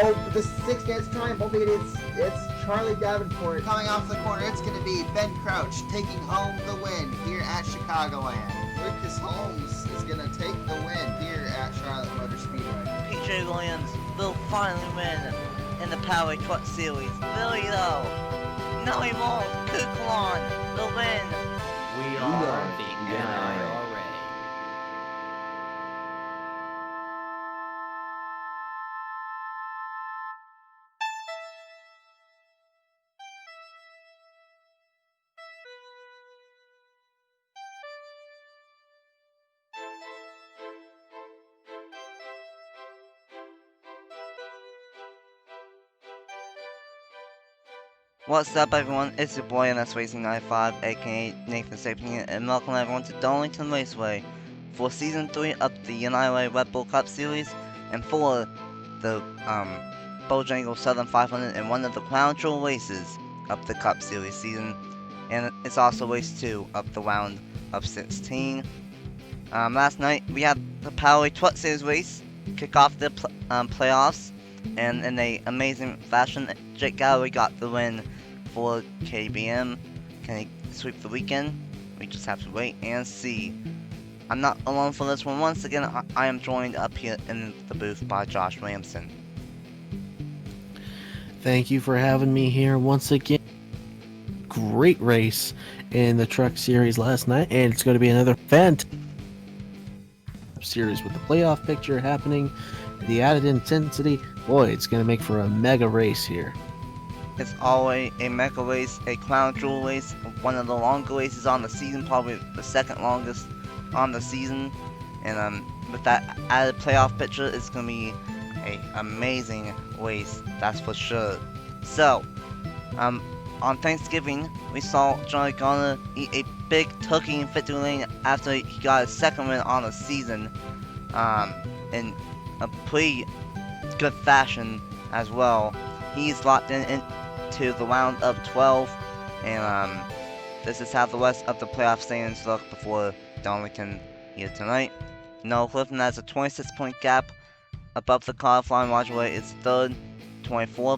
Oh, the 6 dance time. Bumping it's Charlie Davenport. Coming off the corner, it's going to be Ben Crouch taking home the win here at Chicagoland. Lucas Holmes is going to take the win here at Charlotte Motor Speedway. PJ Williams will finally win in the Power Truck Series. Will he though? No, he won't. Kuklon will win. We are the NIRA. What's up everyone, it's your boy NSRacing95 AKA Nathan Stapleton, and welcome everyone to Darlington Raceway for Season 3 of the NIRA Red Bull Cup Series and for the Bojangles Southern 500 and one of the crown jewel races of the Cup Series season, and it's also race 2 of the round of 16. Last night we had the Power Truck Series race kick off the playoffs, and in an amazing fashion, Jake Galloway got the win for KBM. Can he sweep the weekend? We just have to wait and see. I'm not alone for this one. Once again, I am joined up here in the booth by Josh Ramson. Thank you for having me here once again. Great race in the truck series last night, and it's going to be another fantastic series with the playoff picture happening, the added intensity. Boy, it's going to make for a mega race here. It's always a mega race, a crown jewel race, one of the longer races on the season, probably the second longest on the season. And with that added playoff picture, it's going to be an amazing race, that's for sure. So, on Thanksgiving, we saw Johnny Garner eat a big turkey in victory lane after he got his second win on the season, in a pretty good fashion as well. He's locked into the round of 12, and this is how the rest of the playoff standings look before Darlington here tonight. Noah Clifton has a 26-point gap above the cutoff line. Roger Wade is third, 24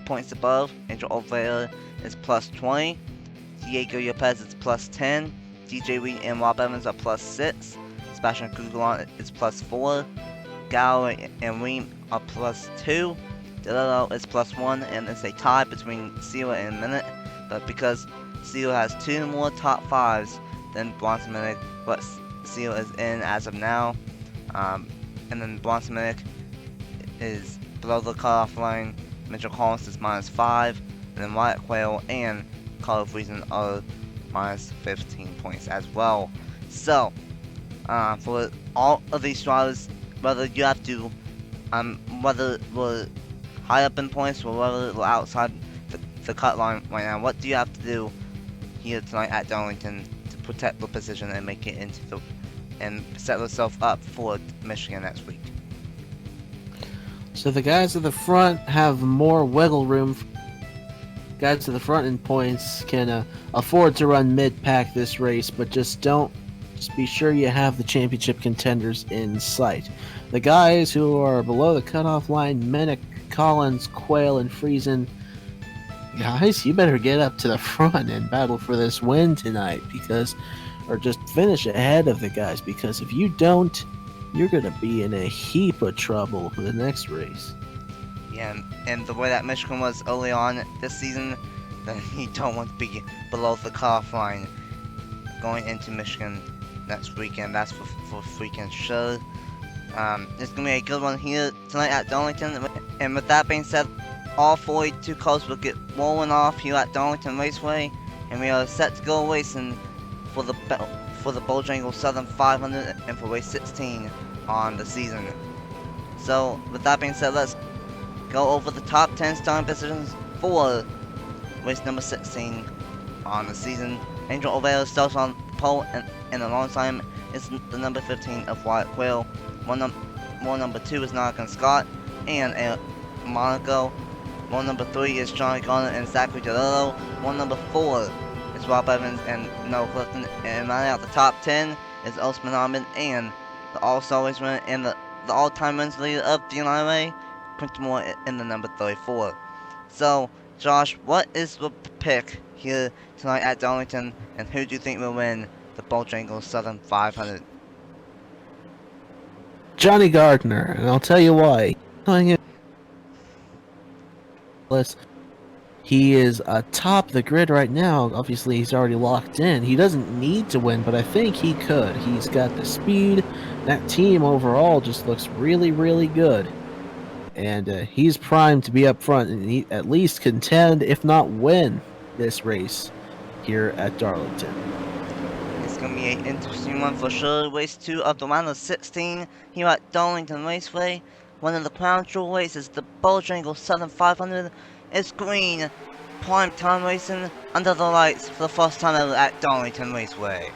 points above. Angel Oliveira is plus 20. Diego Lopez is plus 10. DJ Reed and Rob Evans are plus 6. Sebastian Kugelon is plus 4. Galloway and Ream are plus 2. DeLillo is plus 1, and it's a tie between Sierra and Minute, but because Sierra has 2 more top 5s than Bronson Minnick, but Sierra is in as of now, and then Bronson Minnick is below the cutoff line. Mitchell Collins is minus 5, and then Wyatt Quayle and Carl Friesen are minus 15 points as well. So, for all of these drivers, whether you have to, whether we're high up in points or whether we're outside the cut line right now, what do you have to do here tonight at Darlington to protect the position and make it into the, and set yourself up for Michigan next week? So the guys at the front have more wiggle room. Guys at the front in points can afford to run mid-pack this race, but just be sure you have the championship contenders in sight. The guys who are below the cutoff line, Minnick, Collins, Quayle, and Friesen, guys, you better get up to the front and battle for this win tonight, or just finish ahead of the guys, because if you don't, you're going to be in a heap of trouble for the next race. Yeah, and the way that Michigan was early on this season, then you don't want to be below the cutoff line going into Michigan next weekend. That's for freaking sure. It's going to be a good one here tonight at Darlington. And with that being said, all 42 cars will get rolling off here at Darlington Raceway, and we are set to go racing for the Bojangles Southern 500 and for race 16 on the season. So with that being said, let's go over the top 10 starting positions for race number 16 on the season. Angel Oliveira starts on the pole, and alongside him is the number 15 of Wyatt Quayle. One number 2 is Nagan Scott and Monaco. One number 3 is Johnny Garner and Zachary DeLillo. One number 4 is Rob Evans and Noah Clifton. And running out the top 10 is Osman Ahmed and the All-Star race winner and the all-time wins leader of the NIRA, Quinton Moore in the number 34. So, Josh, what is the pick here tonight at Darlington, and who do you think will win the Bojangles Southern 500? Johnny Gardner, and I'll tell you why. He is atop the grid right now. Obviously, he's already locked in. He doesn't need to win, but I think he could. He's got the speed. That team overall just looks really, really good. And he's primed to be up front and at least contend, if not win, this race here at Darlington. It's going to be an interesting one for sure. Race 2 of the round of 16 here at Darlington Raceway. One of the crown jewel races, the Bojangles Southern 500. It's green, prime time racing under the lights for the first time ever at Darlington Raceway.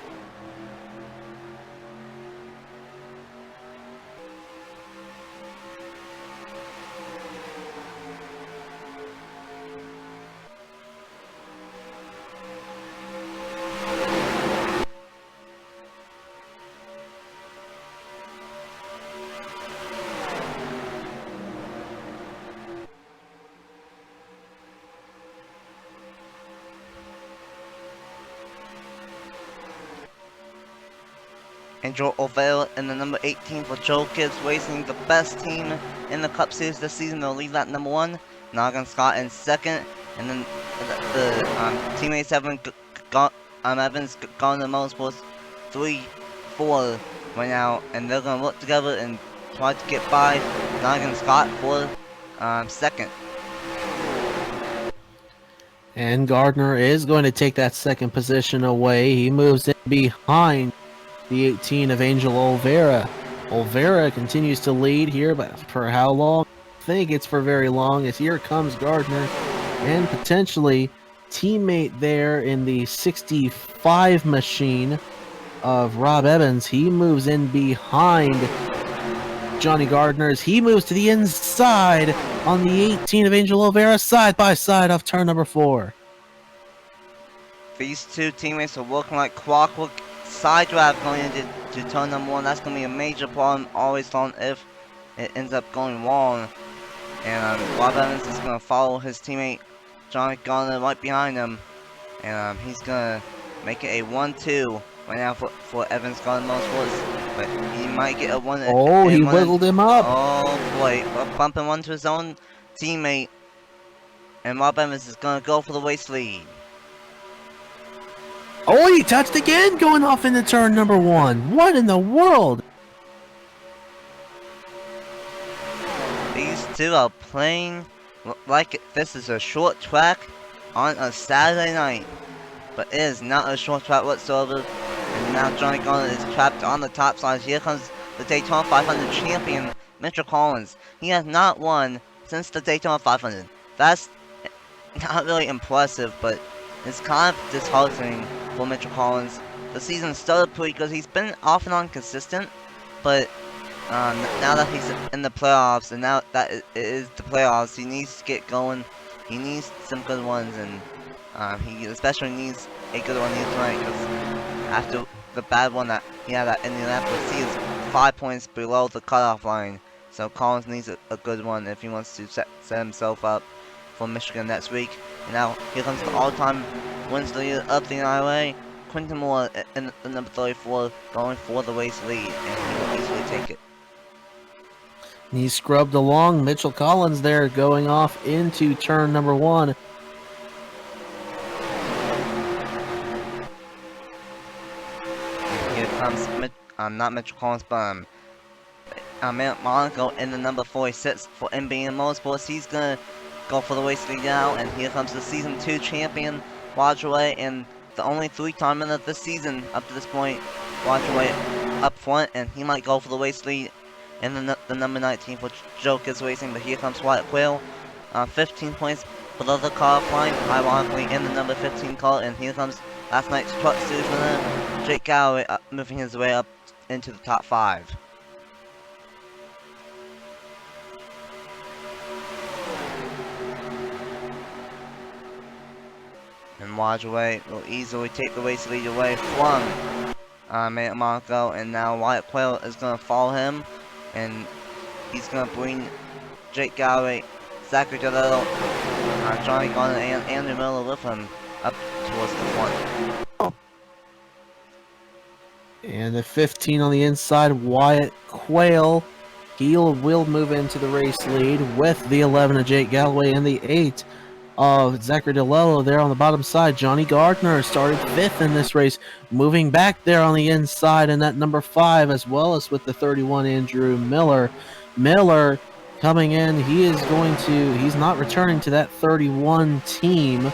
Angel Ovale in the number 18 for Joe Gibbs Racing, the best team in the Cup Series this season. They'll lead that number 1. Noggin Scott in second, and then the teammates Evans Gardner Motorsports 3-4 right now, and they're gonna work together and try to get by Noggin Scott for second. And Gardner is going to take that second position away. He moves in behind the 18 of Angel Olvera. Olvera continues to lead here, but for how long? I think it's for very long, as here comes Gardner and potentially teammate there in the 65 machine of Rob Evans. He moves in behind Johnny Gardner as he moves to the inside on the 18 of Angel Olvera, side by side off turn number 4. These two teammates are working like clockwork. Side drive going into turn number 1. That's going to be a major problem always on if it ends up going wrong. And Rob Evans is going to follow his teammate Johnny Gardner right behind him. And he's going to make it a 1-2 right now for Evans Gardner Motorsports. But he might get a 1. Oh, he wiggled him up. Oh boy, bumping one to his own teammate. And Rob Evans is going to go for the race lead. Oh, he touched again, going off into turn number 1. What in the world? These two are playing like this is a short track on a Saturday night. But it is not a short track whatsoever. And now Johnny Gardner is trapped on the top side. Here comes the Daytona 500 champion, Mitchell Collins. He has not won since the Daytona 500. That's not really impressive, but it's kind of disheartening for Mitchell Collins. The season started pretty good. He's been off and on consistent, but now that he's in the playoffs, and now that it is the playoffs, he needs to get going. He needs some good ones, and he especially needs a good one here tonight, because after the bad one that he had at Indianapolis, he is 5 points below the cutoff line. So Collins needs a good one if he wants to set himself up for Michigan next week. And now here comes the all-time wins leader of the NIRA, Quinton Moore in the number 34, going for the race lead, and he will easily take it. He scrubbed along. Mitchell Collins there going off into turn number 1. Here comes not Mitchell Collins, but Monaco in the number 46 for NBN Motorsports. He's gonna go for the race lead now, and here comes the season 2 champion, Wadraway, and the only 3-time winner this season up to this point. Wadraway up front, and he might go for the race lead in the number 19 for Joe Gibbs Racing, but here comes Wyatt Quayle, 15 points below the car line, ironically in the number 15 car, and here comes last night's Truck Series winner, Jake Galloway, moving his way up into the top 5. And Wadraway will easily take the race lead away from Monaco, and now Wyatt Quayle is going to follow him, and he's going to bring Jake Galloway, Zachary Delillo, Johnny Garner, and Andrew Miller with him up towards the front. And the 15 on the inside, Wyatt Quayle. He will move into the race lead with the 11 of Jake Galloway and the 8 of Zachary DeLello there on the bottom side. Johnny Gardner started 5th in this race, moving back there on the inside, and that number 5, as well as with the 31 Andrew Miller. Miller coming in, he's not returning to that 31 team.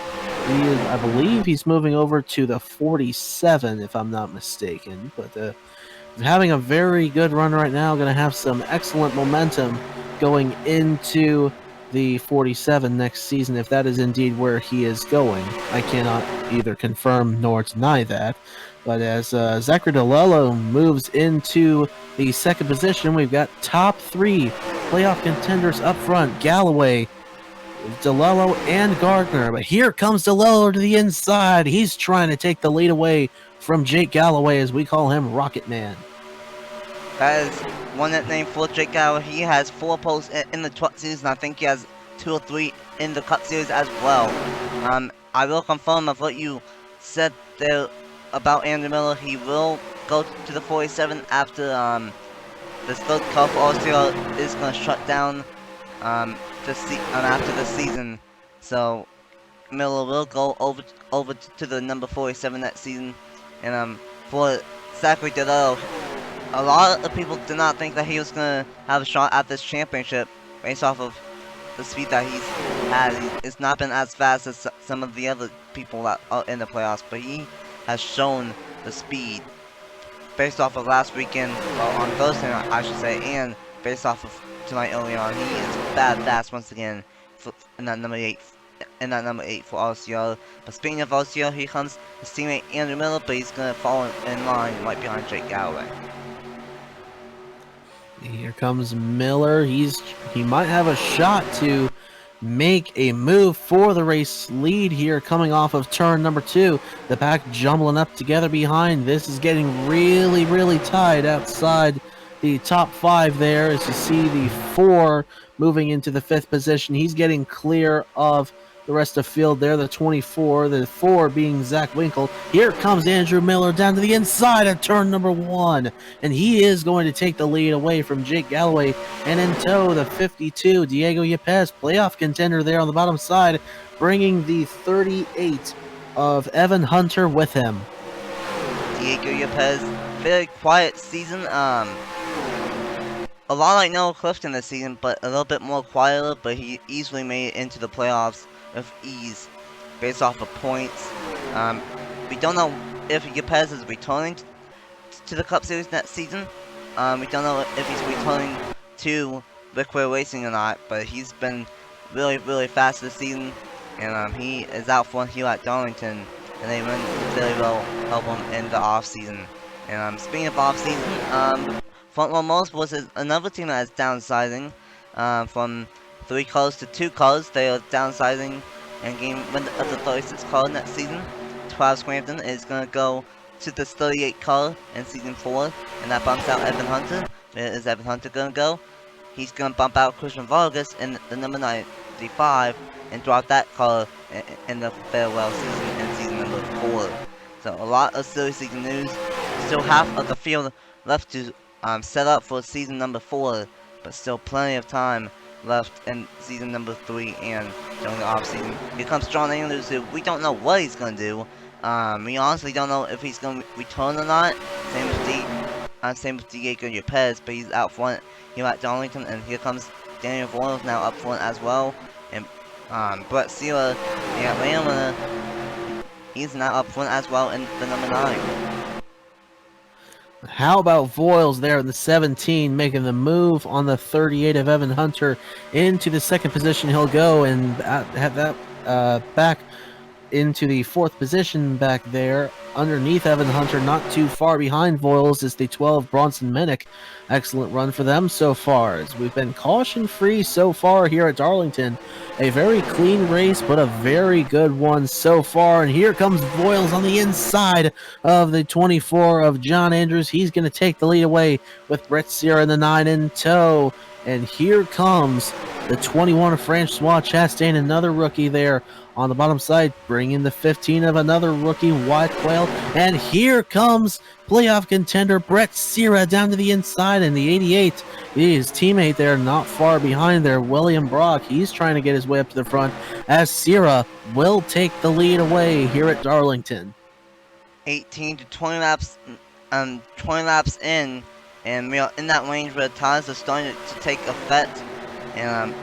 I believe he's moving over to the 47, if I'm not mistaken. But having a very good run right now, going to have some excellent momentum going into the 47 next season, if that is indeed where he is going. I cannot either confirm nor deny that. But as Zachary DeLello moves into the second position, we've got top 3 playoff contenders up front: Galloway, DeLello, and Gardner. But here comes DeLello to the inside. He's trying to take the lead away from Jake Galloway, as we call him Rocket Man. That is one nickname for Jake Galloway. He has 4 poles in the truck series, and I think he has 2 or 3 in the cup series as well. I will confirm of what you said there about Andrew Miller. He will go to the 47 after this third cup. Also is going to shut down after the season, so Miller will go over to the number 47 that season. And for Zachary DeLello, a lot of people did not think that he was going to have a shot at this championship based off of the speed that he's had. It's not been as fast as some of the other people that are in the playoffs, but he has shown the speed based off of last weekend, well, on Thursday night, I should say, and based off of tonight earlier on. He is bad fast once again in that number 8 for RCR. But speaking of RCR, here comes his teammate Andrew Miller, but he's going to fall in line right behind Jake Galloway. Here comes Miller. He might have a shot to make a move for the race lead here, coming off of turn number 2. The pack jumbling up together behind. This is getting really, really tight outside the top 5 there, as you see the 4 moving into the 5th position. He's getting clear of the rest of field there, the 24, the 4 being Zach Winkle. Here comes Andrew Miller down to the inside of turn number 1, and he is going to take the lead away from Jake Galloway. And in tow, the 52, Diego Yepes, playoff contender there on the bottom side, bringing the 38 of Evan Hunter with him. Diego Yepes, very quiet season. A lot like Noah Clifton this season, but a little bit more quieter, but he easily made it into the playoffs with ease based off of points. We don't know if Yepes is returning to the Cup Series next season. We don't know if he's returning to Liquid Racing or not, but he's been really, really fast this season, and he is out front here at Darlington, and they really will help him in the off season. And speaking of off season, Front Row Motorsports is another team that is downsizing from 3 cars to 2 cars. They are downsizing and getting rid of the 36 car next season. 12 Scranton is going to go to this 38 car in season 4, and that bumps out Evan Hunter. Where is Evan Hunter going to go? He's going to bump out Christian Vargas in the number 95 and drop that car in the farewell season in season number 4. So a lot of silly season news. Still half of the field left to set up for season number 4, but still plenty of time left in season number 3 and during the off season. Here comes John Andrews, who we don't know what he's gonna do. We honestly don't know if he's gonna return or not. Same with Diego Yepes, but he's out front here at Darlington. And here comes Daniel Voiles now up front as well. And Brett Sierra, the Atlanta, he's now up front as well in the number 9. How about Voiles there in the 17, making the move on the 38 of Evan Hunter into the 2nd position. He'll go and have that back into the 4th position back there. Underneath Evan Hunter, not too far behind Voiles, is the 12 Bronson Minnick. Excellent run for them so far, as we've been caution-free so far here at Darlington. A very clean race, but a very good one so far. And here comes Voiles on the inside of the 24 of John Andrews. He's going to take the lead away with Brett Sierra in the 9 in tow. And here comes The 21 of Francois Chastain, another rookie there on the bottom side, bringing the 15 of another rookie, Wyatt Quayle. And here comes playoff contender Brett Sierra down to the inside in the 88. His teammate there not far behind there, William Brock. He's trying to get his way up to the front as Sierra will take the lead away here at Darlington. 18 to 20 laps, 20 laps in, and we are in that range where tires are starting to take effect. And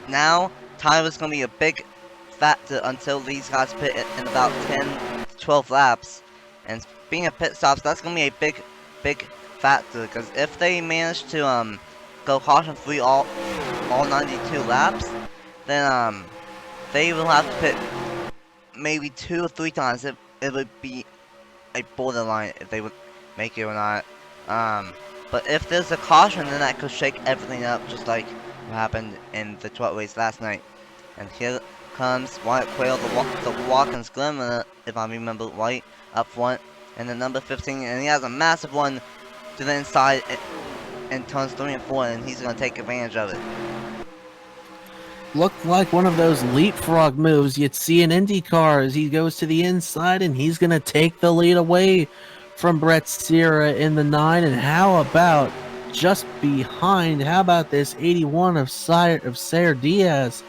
now time is going to be a big factor until these guys pit in about 10 to 12 laps. And being a pit stops, that's going to be a big factor, because if they manage to go caution free all 92 laps, then they will have to pit maybe 2 or 3 times. It would be a borderline if they would make it or not. But if there's a caution, then that could shake everything up, just like what happened in the 12th race last night. And here comes Wyatt Quayle, the Watkins Glimmer, if I remember right, up front, and the number 15, and he has a massive one to the inside in turns 3 and 4, and he's going to take advantage of it. Looked like one of those leapfrog moves you'd see in IndyCar as he goes to the inside, and he's going to take the lead away from Brett Sierra in the 9. And how about just behind, how about this 81 of Sayer Diaz?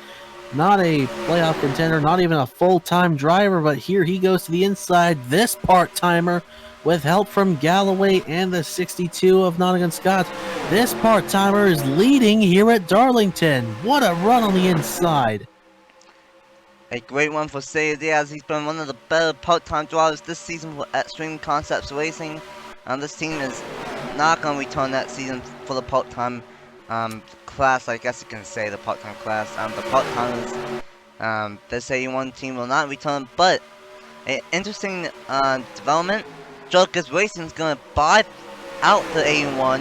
Not a playoff contender, not even a full-time driver, but here he goes to the inside. This part-timer, with help from Galloway and the 62 of Nottingham Scott, this part-timer is leading here at Darlington. What a run on the inside. A great one for Sayer Diaz. He's been one of the better part-time drivers this season for Extreme Concepts Racing. This team is not going to return that season for the part-time class, I guess you can say, the part-time class. The part-timers, this 81 team will not return, but an interesting development. Joe Gibbs Racing is going to buy out the 81,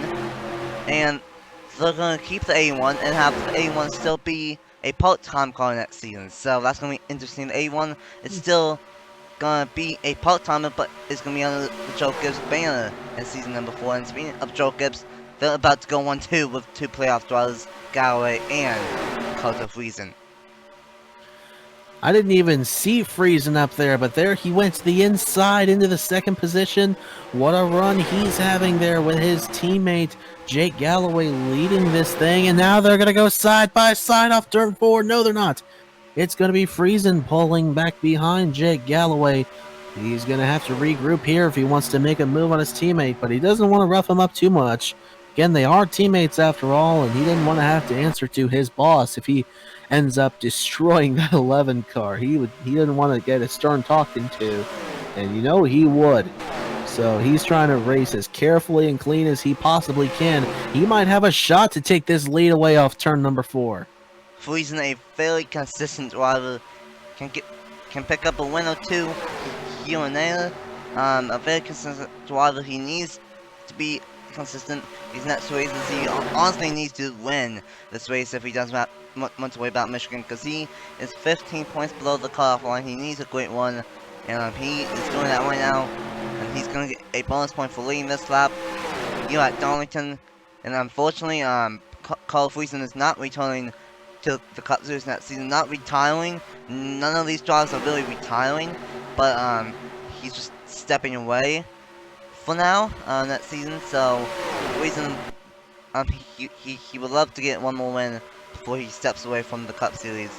and they're going to keep the 81 and have the 81 still be a part-time car next season. So that's going to be interesting. The 81 is still going to be a part-timer, but it's going to be under the Joe Gibbs banner in season number 4. And speaking of Joe Gibbs, they're about to go 1-2 with 2 playoff drivers, Galloway and Carter Friesen. I didn't even see Friesen up there, but there he went to the inside into the 2nd position. What a run he's having there with his teammate Jake Galloway leading this thing, and now they're going to go side by side off turn 4. No, they're not. It's going to be Friesen pulling back behind Jake Galloway. He's going to have to regroup here if he wants to make a move on his teammate, but he doesn't want to rough him up too much. Again, they are teammates after all, and he didn't want to have to answer to his boss if he ends up destroying that 11 car. He didn't want to get a stern talking to, and you know he would. So he's trying to race as carefully and clean as he possibly can. He might have a shot to take this lead away off turn number 4. Friesen, a very consistent driver, can pick up a win or 2 here and there. A very consistent driver. He needs to be consistent these next races. He honestly needs to win this race if he doesn't want to worry about Michigan, because he is 15 points below the cutoff line. He needs a great one, and he is doing that right now, and he's going to get a bonus point for leading this lap here at Darlington. And unfortunately, Carl Friesen is not returning to the Cup Series next season, not retiring. None of these drivers are really retiring, but he's just stepping away for now next season. So Friesen, he would love to get one more win before he steps away from the Cup Series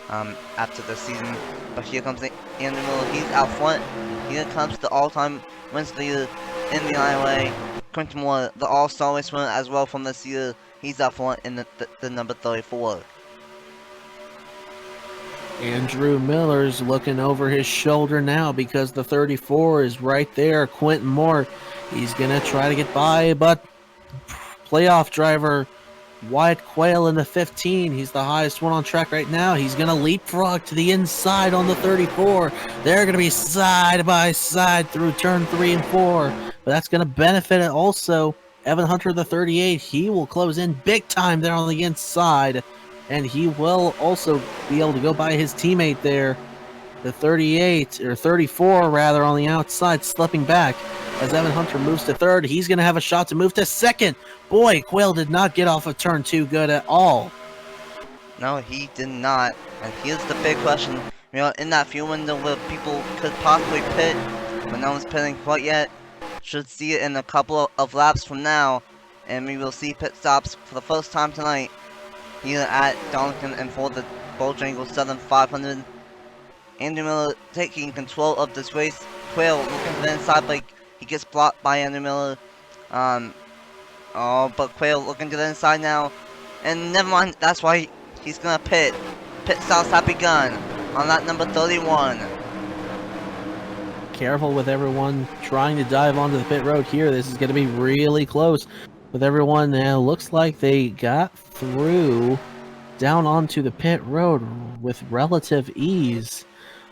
after this season. But here comes Andrew Miller. He's out front. Here comes the all-time wins leader in the IOA, Quentin Moore, the all-star race winner as well from this year. He's out front in the number 34. Andrew Miller's looking over his shoulder now because the 34 is right there. Quentin Moore, he's going to try to get by, but playoff driver Wyatt Quayle in the 15. He's the highest one on track right now. He's going to leapfrog to the inside on the 34. They're going to be side by side through turn 3 and 4. But that's going to benefit it also. Evan Hunter, the 38, he will close in big time there on the inside. And he will also be able to go by his teammate there, the 38, or 34 rather, on the outside, slipping back. As Evan Hunter moves to 3rd, he's going to have a shot to move to 2nd. Boy, Quayle did not get off of turn 2 good at all. No, he did not. And here's the big question. You know, in that fuel window where people could possibly pit, but no one's pitting quite yet, should see it in a couple of laps from now, and we will see pit stops for the first time tonight here at Darlington and for the Bojangles Southern 500. Andrew Miller taking control of this race. Quail looking to the inside, but he gets blocked by Andrew Miller. But Quail looking to the inside now. And never mind, that's why he's gonna pit. Pit stops have begun on that number 31. Careful with everyone trying to dive onto the pit road here. This is going to be really close with everyone. Now looks like they got through down onto the pit road with relative ease.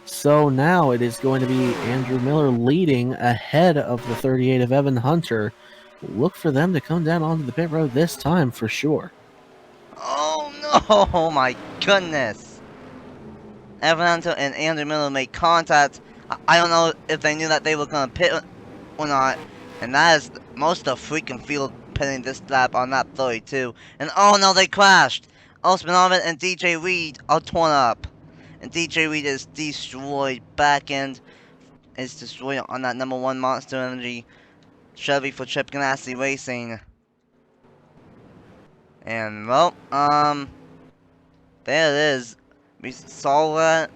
So now it is going to be Andrew Miller leading ahead of the 38 of Evan Hunter. Look for them to come down onto the pit road this time for sure. Oh no, oh my goodness. Evan Hunter and Andrew Miller made contact. I don't know if they knew that they were going to pit or not. And that is most of the freaking field pitting this lap on lap 32. And oh no, they crashed. Osman Ahmed and DJ Reed are torn up. And DJ Reed is destroyed. Back end is destroyed on that number 1 Monster Energy Chevy for Chip Ganassi Racing. And well, there it is. We saw that,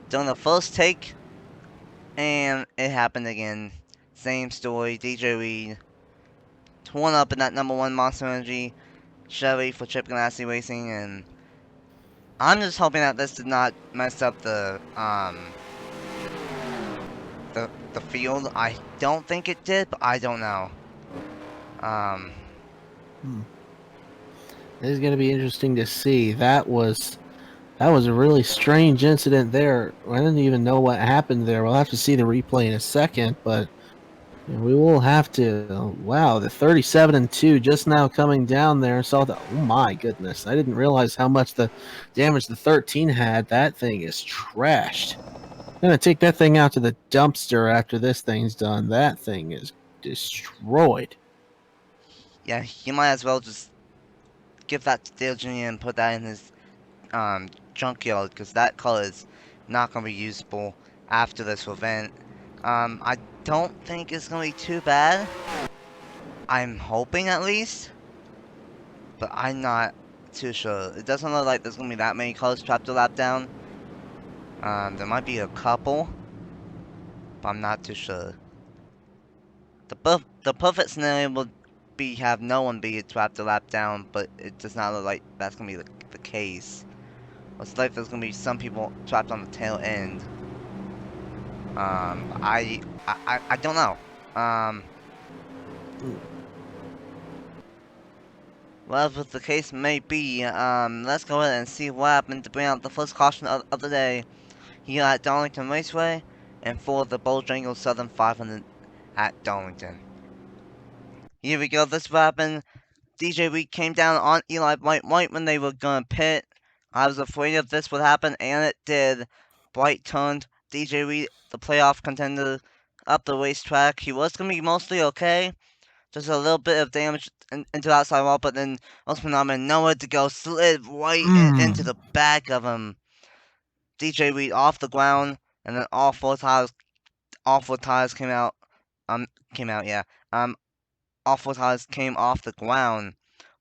during the first take, and it happened again. Same story, DJ Reed torn up in that number 1 Monster Energy Chevy for Chip Ganassi Racing, and I'm just hoping that this did not mess up the field. I don't think it did, but I don't know. It is going to be interesting to see. That was a really strange incident there. I didn't even know what happened there. We'll have to see the replay in a second, but we will have to. Wow, the 37 and 2 just now coming down there. Saw the. Oh my goodness! I didn't realize how much the damage the 13 had. That thing is trashed. I'm gonna take that thing out to the dumpster after this thing's done. That thing is destroyed. Yeah, he might as well just give that to Dale Jr. and put that in his junkyard, because that car is not going to be usable after this event. I don't think it's going to be too bad. I'm hoping at least, but I'm not too sure. It doesn't look like there's going to be that many cars trapped a lap down. There might be a couple, but I'm not too sure. The perfect scenario would be have no one be trapped a lap down, but it does not look like that's going to be the case. Looks like there's going to be some people trapped on the tail end. I don't know. Whatever the case may be, let's go ahead and see what happened to bring out the first caution of the day here at Darlington Raceway and for the Bojangles Southern 500 at Darlington. Here we go, this happened. DJ Reed came down on Eli Bright when they were gonna pit. I was afraid of this would happen, and it did. Bright turned DJ Reed, the playoff contender, up the racetrack. He was gonna be mostly okay. Just a little bit of damage into the outside wall, but then Osman Ahmed, nowhere to go, slid right into the back of him. DJ Reed off the ground, and then all four tires came out. All four tires came off the ground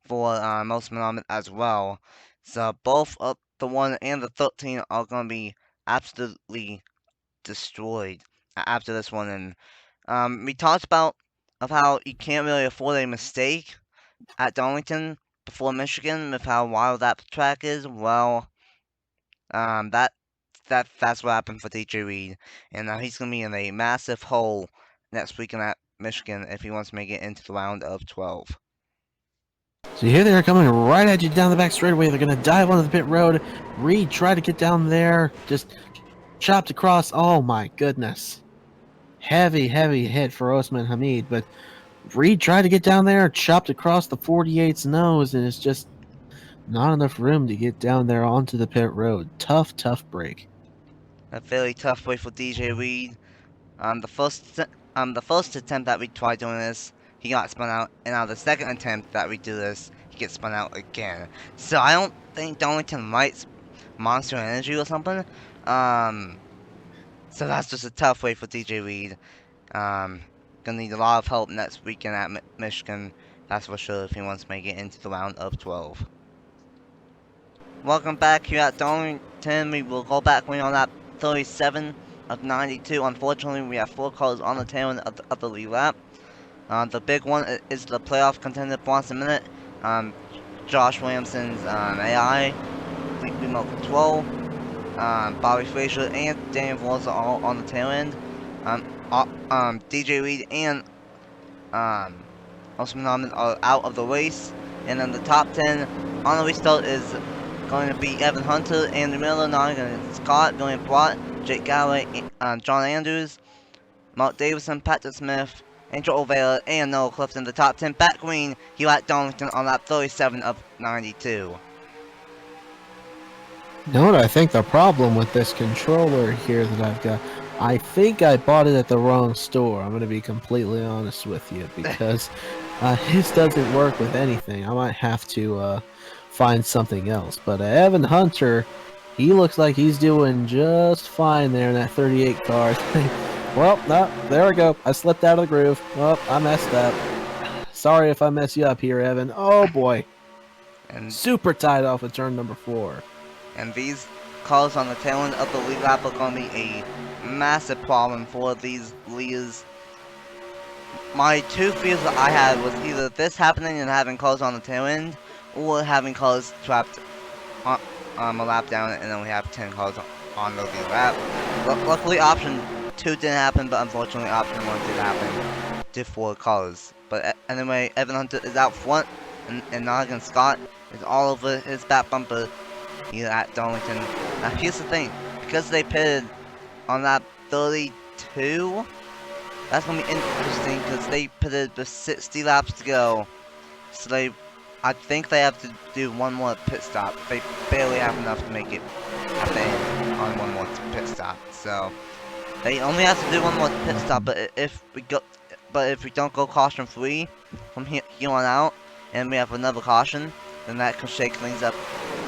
for Osman Ahmed as well. So both of the 1 and the 13 are going to be absolutely destroyed after this one. And we talked about how you can't really afford a mistake at Darlington before Michigan with how wild that track is. Well, that's what happened for DJ Reed, and now he's going to be in a massive hole next weekend at Michigan if he wants to make it into the round of 12. So here they are coming right at you down the back straightaway. They're going to dive onto the pit road. Reed tried to get down there, just chopped across. Oh my goodness. Heavy hit for Osman Hamid, but Reed tried to get down there, chopped across the 48's nose, and it's just not enough room to get down there onto the pit road. Tough break. A very tough break for DJ Reed. The first attempt that we tried doing this, he got spun out, and now the second attempt that we do this, he gets spun out again. So I don't think Darlington might Monster Energy or something. So that's just a tough way for DJ Reed. Gonna need a lot of help next weekend at Michigan, that's for sure, if he wants to make it into the round of 12. Welcome back here at Darlington. We will go back on that 37 of 92. Unfortunately, we have 4 cars on the tail end of the lead lap. The big one is the playoff contender Boston Minute. Josh Williamson's AI, remote control. Bobby Frazier and Daniel Vols are all on the tail end. DJ Reed and Osman Ahmed are out of the race. And then the top 10 on the restart is going to be Evan Hunter, Andrew Miller, Nottingham Scott, William Blatt, Jake Galloway, John Andrews, Mark Davison, Patrick Smith, Angel Oliveira, and Noah Clifton. The top 10 back green here at Darlington on lap 37 of 92. You know what I think the problem with this controller here that I've got? I think I bought it at the wrong store. I'm going to be completely honest with you, because this doesn't work with anything. I might have to find something else. But Evan Hunter, he looks like he's doing just fine there in that 38 car. Well, no, there we go. I slipped out of the groove. Well, I messed up. Sorry if I mess you up here, Evan. Oh boy. And super tied off at turn number 4. And these cars on the tail end of the lead lap are going to be a massive problem for these leaders. My 2 fears that I had was either this happening and having cars on the tail end, or having cars trapped on, a lap down and then we have 10 cars on the lead lap. Luckily option 2 didn't happen, but unfortunately option 1 did happen to 4 cars. But anyway, Evan Hunter is out front, and Nottingham Scott is all over his back bumper here at Darlington. Now here's the thing, because they pitted on lap 32, that's going to be interesting because they pitted with 60 laps to go. So I think they have to do one more pit stop. They barely have enough to make it at the end on one more pit stop. So they only have to do one more pit stop, but if we don't go caution free from here on out, and we have another caution, then that could shake things up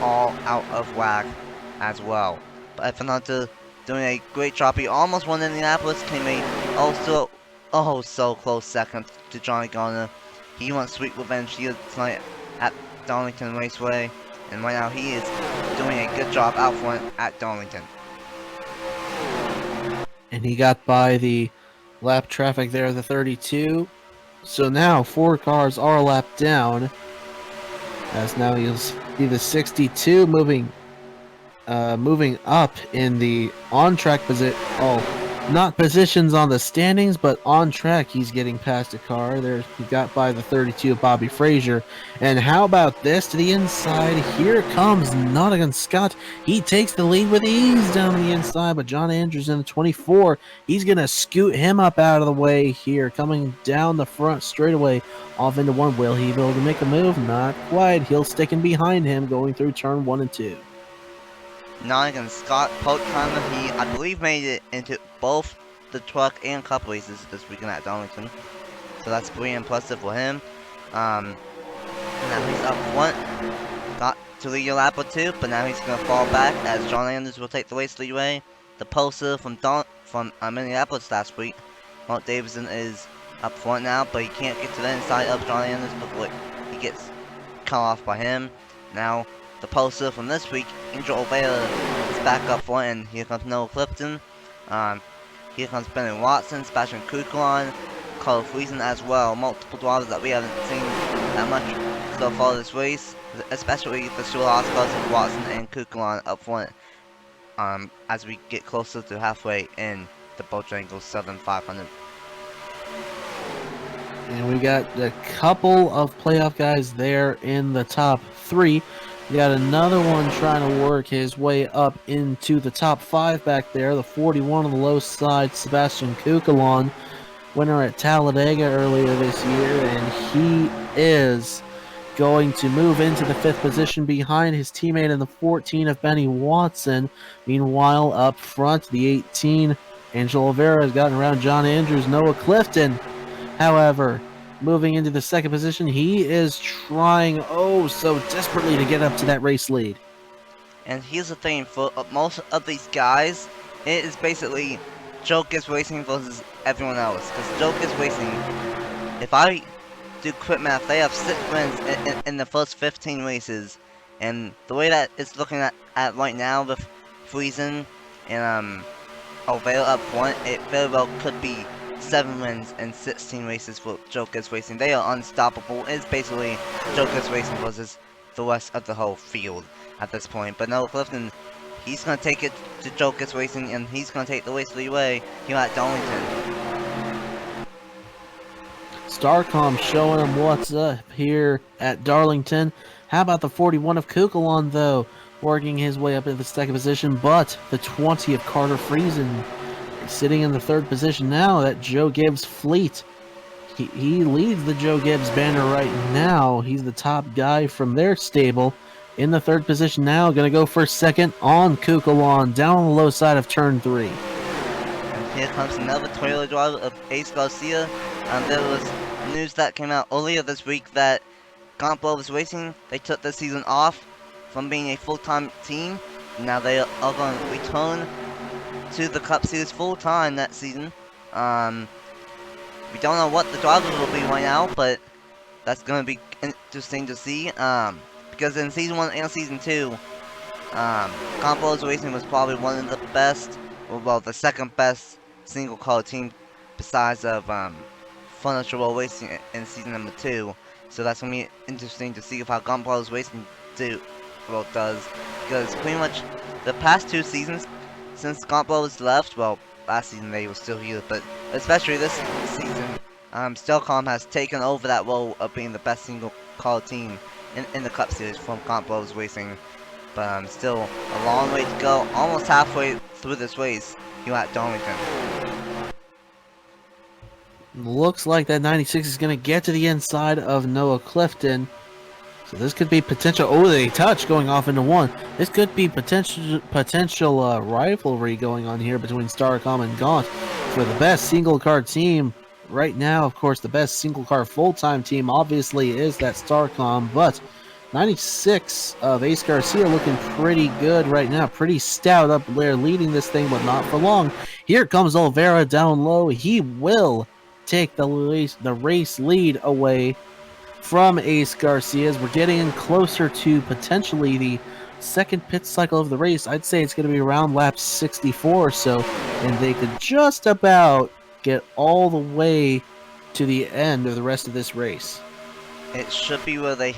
all out of whack as well. But Evan Hunter doing a great job. He almost won Indianapolis, came a so close second to Johnny Garner. He wants sweet revenge here tonight at Darlington Raceway, and right now he is doing a good job out front at Darlington. And he got by the lap traffic there, the 32. So now 4 cars are lapped down, as now you'll see the 62 moving up in the on-track position. Oh, not positions on the standings, but on track. He's getting past a car. He got by the 32 Bobby Frazier. And how about this to the inside? Here comes Nottingham Scott. He takes the lead with ease down the inside, but John Andrews in the 24. He's going to scoot him up out of the way here, coming down the front straightaway off into 1. Will he be able to make a move? Not quite. He'll stick in behind him going through turn 1 and 2. Nottingham Scott, post-timer, he, I believe, made it into both the truck and cup races this weekend at Darlington. So that's pretty impressive for him. Now he's up front. Got to lead a lap or 2, but now he's going to fall back as John Andrews will take the race leadway. The poster from Minneapolis last week, Mark Davison, is up front now, but he can't get to the inside of John Andrews before he gets cut off by him. Now, the poster from this week, Angel Oliveira is back up front, and here comes Noah Clifton. Here comes Brendan Watson, Sebastian Kukulon, Carl Friesen as well. Multiple drivers that we haven't seen that much so far this race, especially the short cars of Watson and Kukulon up front. As we get closer to halfway in the Bojangles Southern 500. And we got a couple of playoff guys there in the top 3. We got another one trying to work his way up into the top 5 back there. The 41 on the low side, Sebastian Kukulon, winner at Talladega earlier this year, and he is going to move into the 5th position behind his teammate in the 14 of Benny Watson. Meanwhile, up front, the 18, Angel Oliveira has gotten around John Andrews, Noah Clifton. However, moving into the second position. He is trying oh so desperately to get up to that race lead. And here's the thing, for most of these guys, it is basically Joe Gibbs Racing versus everyone else. Because Joe Gibbs Racing, if I do quick math, they have 6 wins in the first 15 races. And the way that it's looking at right now with Friesen and O'Vale up front, it very well could be 7 wins in 16 races for Joe Gibbs Racing. They are unstoppable. It's basically Joe Gibbs Racing versus the rest of the whole field at this point. But no, Clifton, he's going to take it to Joe Gibbs Racing, and he's going to take the race lead away here at Darlington. Starcom showing him what's up here at Darlington. How about the 41 of Kukulon, though, working his way up into the second position, but the 20 of Carter Friesen sitting in the third position now. That Joe Gibbs fleet. He leads the Joe Gibbs banner right now. He's the top guy from their stable. In the third position now, going to go for second on Kukulon, down on the low side of turn 3. And here comes another trailer driver of Ace Garcia. There was news that came out earlier this week that Gaunt Blowers Racing, they took this season off from being a full-time team. Now they are going to return to the Cup Series full-time that season. We don't know what the drivers will be right now, but that's going to be interesting to see. Because in Season 1 and Season 2, Gaunt Blowers Racing was probably one of the best, well, the second best single-car team besides of Furniture World Racing in Season number 2. So that's going to be interesting to see how Gaunt Blowers Racing does. Because pretty much the past 2 seasons, since Gaunt Blowers left, well, last season they were still here, but especially this season, Stelcom has taken over that role of being the best single-car team in the Cup Series from Gaunt Blowers Racing. But still a long way to go, almost halfway through this race here at Darlington. Looks like that 96 is going to get to the inside of Noah Clifton. So this could be potential. Oh, they touch going off into 1. This could be potential rivalry going on here between Starcom and Gaunt for the best single car team right now. Of course, the best single car full-time team obviously is that Starcom, but 96 of Ace Garcia looking pretty good right now, pretty stout up there, leading this thing, but not for long. Here comes Oliveira down low. He will take the race lead away from Ace Garcia as we're getting in closer to potentially the second pit cycle of the race. I'd say it's going to be around lap 64 or so, and they could just about get all the way to the end of the rest of this race. It should be where they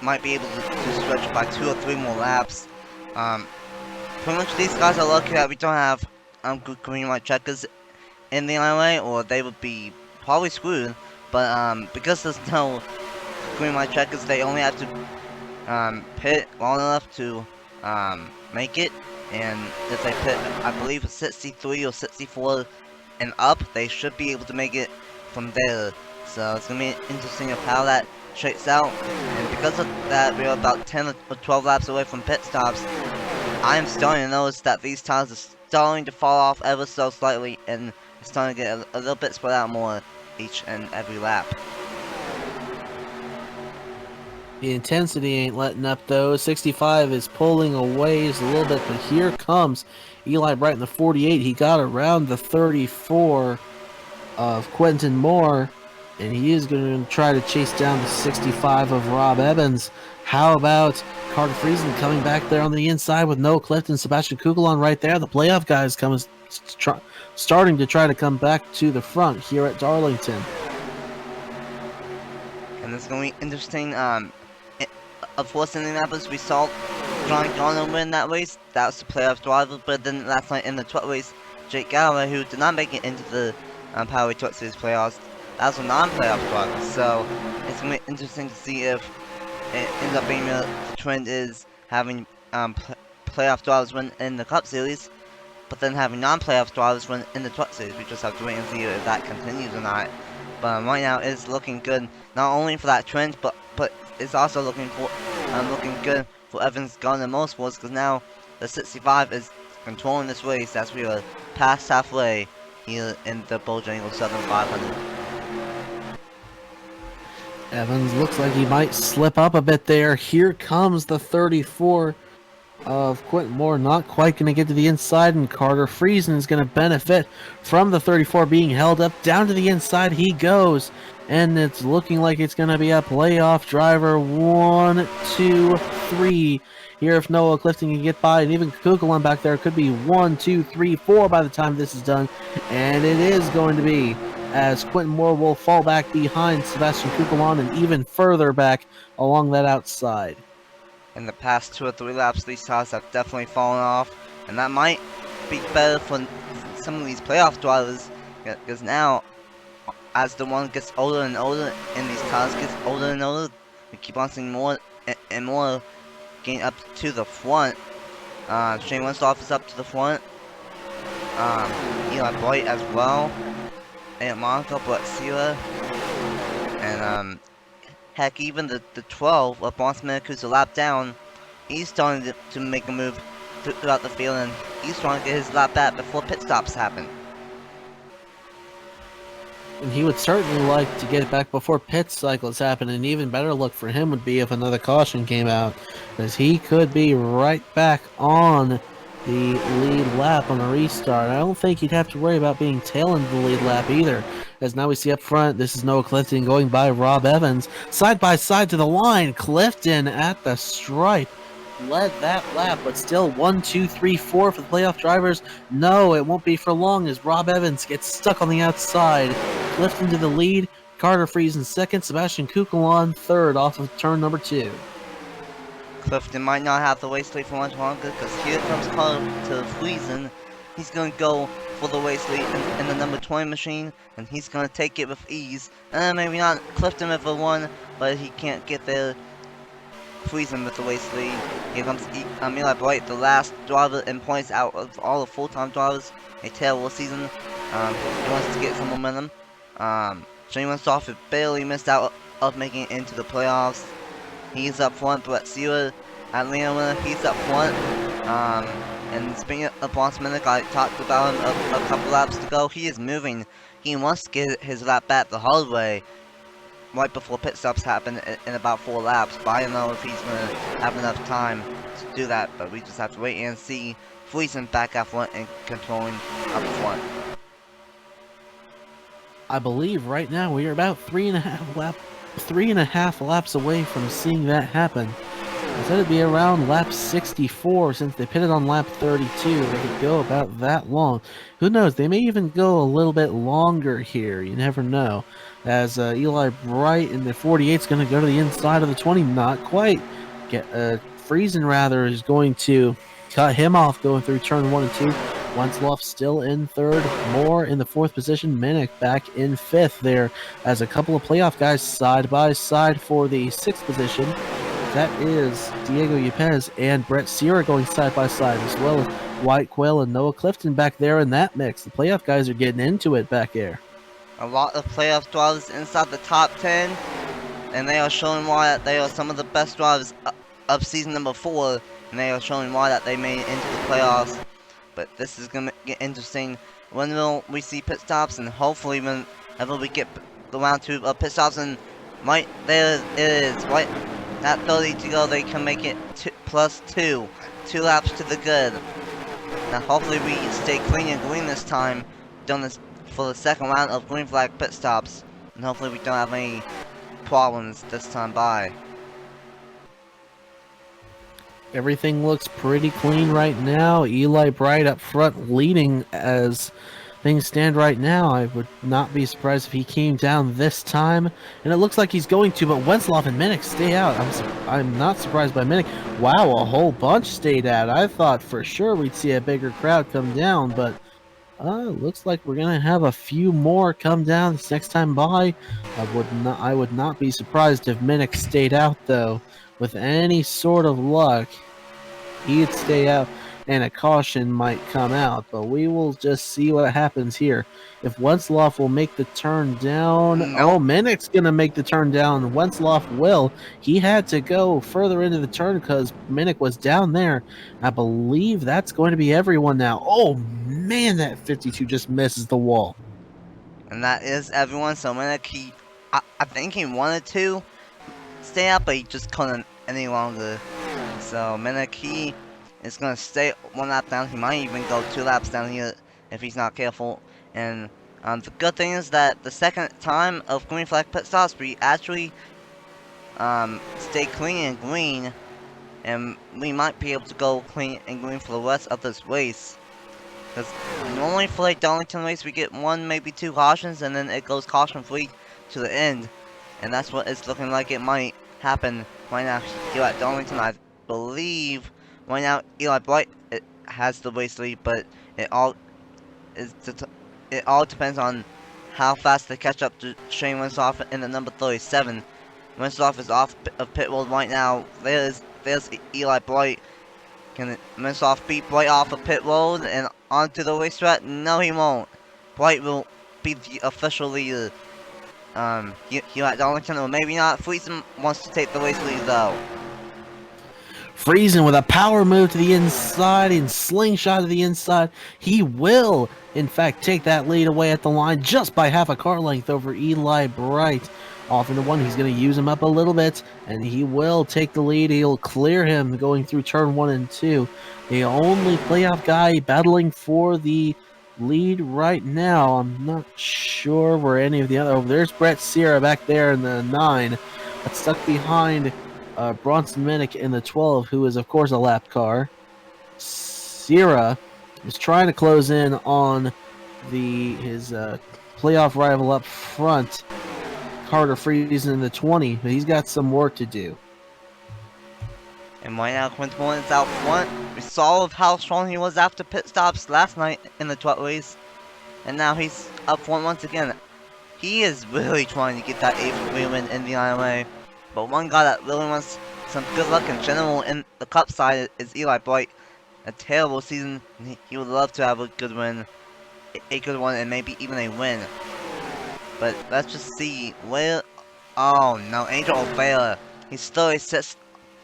might be able to stretch by 2 or 3 more laps. Pretty much these guys are lucky that we don't have good green light checkers in the IRA, or they would be probably screwed. But because there's no green light checkers, they only have to pit long enough to make it. And if they pit, I believe 63 or 64 and up, they should be able to make it from there. So it's gonna be interesting of how that shakes out. And because of that, we're about 10 or 12 laps away from pit stops. I am starting to notice that these tires are starting to fall off ever so slightly, and it's starting to get a little bit spread out more each and every lap. The intensity ain't letting up though. 65 is pulling away just a little bit, but here comes Eli Bright in the 48. He got around the 34 of Quentin Moore, and he is going to try to chase down the 65 of Rob Evans. How about Carter Friesen coming back there on the inside with Noah Clifton, Sebastian Kukulon right there. The playoff guys starting to try to come back to the front here at Darlington. And it's going to be interesting. Of course, in Indianapolis, we saw John Garner win that race. That was the playoff driver. But then last night in the truck race, Jake Galloway, who did not make it into the Power Truck Series playoffs, that was a non-playoff driver. So it's going to be interesting to see if it ends up being the trend is having playoff drivers win in the Cup Series, but then having non-playoff drivers win in the Truck Series. We just have to wait and see if that continues or not. But right now, it's looking good, not only for that trend, but it's also looking good for Evans Garner Motorsports, because now the 65 is controlling this race as we are past halfway here in the Bojangles Southern 500. Evans looks like he might slip up a bit there. Here comes the 34 of Quentin Moore, not quite going to get to the inside, and Carter Friesen is going to benefit from the 34 being held up. Down to the inside he goes, and it's looking like it's going to be a playoff driver. 1, 2, 3. Here if Noah Clifton can get by, and even Kukulon back there, could be 1, 2, 3, 4 by the time this is done, and it is going to be, as Quentin Moore will fall back behind Sebastian Kukulon and even further back along that outside. In the past 2 or 3 laps, these tires have definitely fallen off, and that might be better for some of these playoff drivers, because now, as the one gets older and older, and these tires get older and older, we keep on seeing more and more getting up to the front. Shane Winstoff is up to the front. Eli Bright as well. And Monica Blatzila. And heck, even the 12 of Bonsmanic, who's a lap down, he's starting to make a move throughout the field, and he's trying to get his lap back before pit stops happen. And he would certainly like to get it back before pit cycles happen. An even better look for him would be if another caution came out, as he could be right back on the lead lap on the restart. I don't think he'd have to worry about being tail into the lead lap either, as now we see up front, this is Noah Clifton going by Rob Evans. Side by side to the line, Clifton at the stripe led that lap, but still 1, 2, 3, 4 for the playoff drivers. No, it won't be for long as Rob Evans gets stuck on the outside. Clifton to the lead, Carter Friesen second, Sebastian Kukulon third off of turn number 2. Clifton might not have to waste lead for much longer, because here comes Carter to Friesen. He's going to go for the waste lead in the number 20 machine, and he's going to take it with ease. Maybe not Clifton with a 1, but he can't get there. Friesen with the waste lead. Here comes Eli Bright, the last driver in points out of all the full-time drivers. A terrible season. He wants to get some momentum. Shane Winstoff barely missed out of making it into the playoffs. He's up front, but Sierra Atlanta, he's up front. And speaking of Bonsmanic, I talked about him a couple laps ago. He is moving. He wants to get his lap back the hard way right before pit stops happen in about 4 laps. But I don't know if he's going to have enough time to do that. But we just have to wait and see. Friesen back up front and controlling up front. I believe right now we are about 3.5 laps away from seeing that happen. I said it'd be around lap 64 since they pitted on lap 32. They could go about that long. Who knows? They may even go a little bit longer here. You never know. As Eli Bright in the 48 is going to go to the inside of the 20. Not quite. Friesen rather is going to cut him off going through turn 1 and 2. Wensloff still in third, Moore in the 4th position, Minnick back in 5th there, as a couple of playoff guys side by side for the 6th position. That is Diego Yepes and Brett Sierra going side by side, as well as White Quail and Noah Clifton back there in that mix. The playoff guys are getting into it back there. A lot of playoff drivers inside the top 10, and they are showing why they are some of the best drivers of season number 4, and they are showing why that they made it into the playoffs. But this is going to get interesting. When will we see pit stops? And hopefully whenever we get around to pit stops, and right there it is, right at 30 to go, they can make it plus 2 laps to the good. Now hopefully we stay clean and green this time, done this for the 2nd round of green flag pit stops, and hopefully we don't have any problems this time by. Everything looks pretty clean right now. Eli Bright up front leading as things stand right now. I would not be surprised if he came down this time. And it looks like he's going to, but Wensloff and Minnick stay out. I'm not surprised by Minnick. Wow, a whole bunch stayed out. I thought for sure we'd see a bigger crowd come down, but looks like we're going to have a few more come down this next time by. I would not be surprised if Minnick stayed out, though. With any sort of luck, he'd stay out and a caution might come out, but we will just see what happens here. If Wensloff will make the turn down, Minnick's going to make the turn down. Wensloff will. He had to go further into the turn because Minnick was down there. I believe that's going to be everyone now. Oh man, that 52 just misses the wall. And that is everyone, so Minnick, I think he wanted to stay out, but he just couldn't any longer. So Menaki is gonna stay 1 lap down. He might even go 2 laps down here if he's not careful. And the good thing is that the second time of green flag pit stops, we actually stay clean and green, and we might be able to go clean and green for the rest of this race. Because normally for a Darlington race, we get 1, maybe 2 cautions, and then it goes caution free to the end. And that's what it's looking like it might happen right now here at Darlington. I believe right now Eli Bright has the race lead, but it all depends on how fast they catch up to Shane Winslow in the number 37. Winslow is off of pit road right now. There's Eli Bright. Can Winslow beat Bright off of pit road and onto the racetrack? No, he won't. Bright will be the official leader. Here at Darlington, or maybe not. Friesen wants to take the race lead though. Friesen with a power move to the inside and slingshot to the inside. He will, in fact, take that lead away at the line just by half a car length over Eli Bright. Off into 1, he's going to use him up a little bit, and he will take the lead. He'll clear him going through turn 1 and 2. The only playoff guy battling for the lead right now. I'm not sure where any of the other... Oh, there's Brett Sierra back there in the 9, but stuck behind Bronson Minnick in the 12, who is, of course, a lap car. Sierra is trying to close in on his playoff rival up front, Carter Friesen in the 20, but he's got some work to do. And right now, Quinton Morton's out front. We saw how strong he was after pit stops last night in the truck race, and now he's up front once again. He is really trying to get that 8th win in the IMA, but one guy that really wants some good luck in general in the cup side is Eli Bright. A terrible season. He would love to have a good win, and maybe even a win. But let's just see where. Oh no, Angel O'Bara. He still sits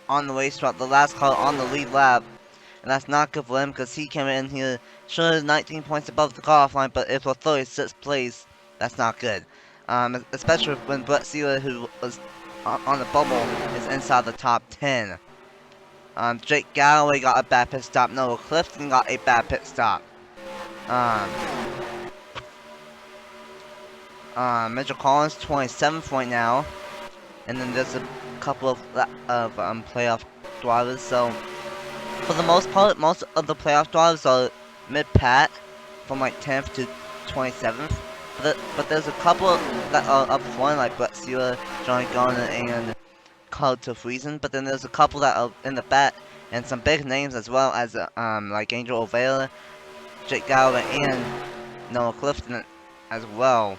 on the racetrack, the last car on the lead lap. And that's not good for him because he came in here, sure, 19 points above the car line, but if for 36th place, that's not good. Especially when Brett Sealer, who was on the bubble, is inside the top 10. Jake Galloway got a bad pit stop. Noah Clifton got a bad pit stop. Mitchell Collins 27th right now, and then there's a couple of playoff drivers. So for the most part, most of the playoff drivers are mid-pat from like 10th to 27th. But there's a couple that are up front, like Brett Sealer, Johnny Garner, and Carter Friesen. But then there's a couple that are in the back, and some big names as well as like Angel O'Vela, Jake Galloway, and Noah Clifton as well.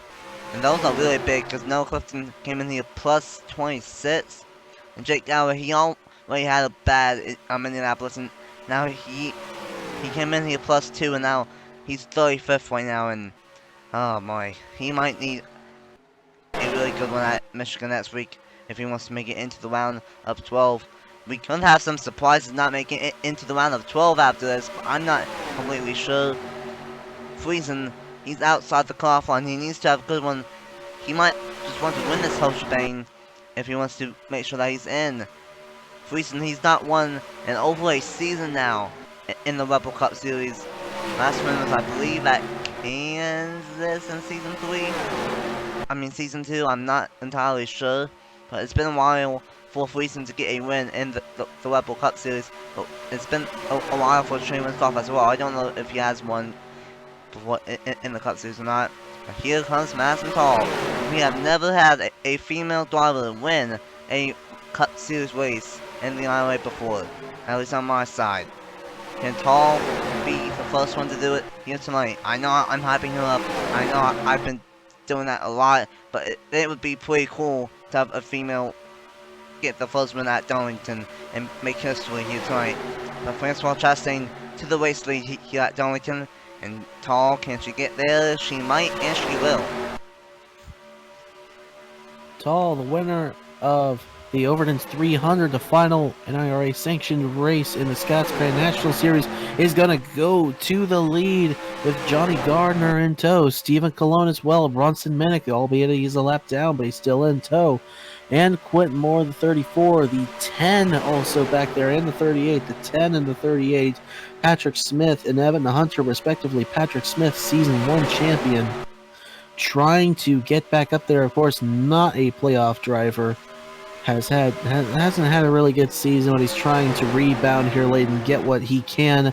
And those are really big because Noah Clifton came in here plus 26. And Jake Galloway, he already had a bad Indianapolis, and now he came in here plus 2, and now he's 35th right now. And oh my, he might need a really good one at Michigan next week if he wants to make it into the round of 12. We could have some surprises not making it into the round of 12 after this, but I'm not completely sure. Friesen, he's outside the car line. He needs to have a good one. He might just want to win this whole shebang if he wants to make sure that he's in. Friesen, he's not won in over a season now in the Rebel Cup Series. Last win was, I believe, at Kansas in Season 3. I mean, Season 2, I'm not entirely sure. But it's been a while for Friesen to get a win in the Rebel Cup Series. But it's been a while for Shane Winslow as well. I don't know if he has one in the Cup Series or not. But here comes Madison Tall. We have never had a female driver win a Cup Series race in the IRA before, at least on my side. Can Tall be the first one to do it here tonight? I know I'm hyping her up. I know I've been doing that a lot, but it would be pretty cool to have a female get the first win at Darlington and make history here tonight. But Francois Chastain to the race lead here at Darlington. And Tall, can she get there? She might, and she will. Tall, the winner of the Overton's 300, the final NIRA sanctioned race in the Scots Grand National Series, is going to go to the lead with Johnny Gardner in tow. Stephen Colon as well. Bronson Minnick, albeit he's a lap down, but he's still in tow. And Quentin Moore, the 34. The 10 also back there, and the 38. The 10 and the 38. Patrick Smith and Evan Hunter, respectively. Patrick Smith, Season 1 champion. Trying to get back up there, of course, not a playoff driver. Hasn't had a really good season, but he's trying to rebound here late and get what he can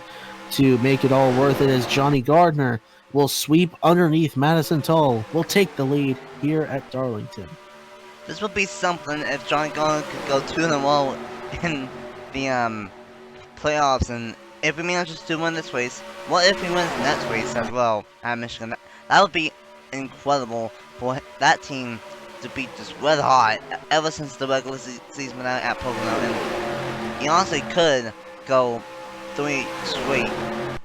to make it all worth it, as Johnny Gardner will sweep underneath Madison Tull. Will take the lead here at Darlington. This would be something if Johnny Gardner could go 2-0 in the playoffs, and if he manages to win this race, what if he wins the next race as well at Michigan? That would be incredible for that team to be just red hot ever since the regular season went out at Pocono, and he honestly could go 3 straight,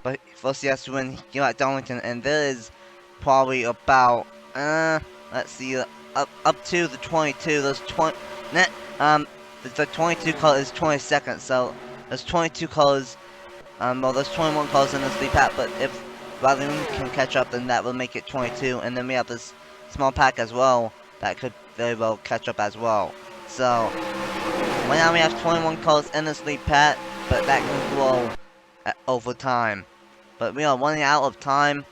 but first he has to win here at Darlington, and there is probably about let's see, up to the 22. There's 20 the 22 color is 22nd, so there's 22 colors. Well, there's 21 colors in this lead pack, but if Darlington can catch up, then that will make it 22, and then we have this small pack as well that could very well catch up as well. So right now we have 21 colors in this lead pack, but that can grow over time. But we are running out of time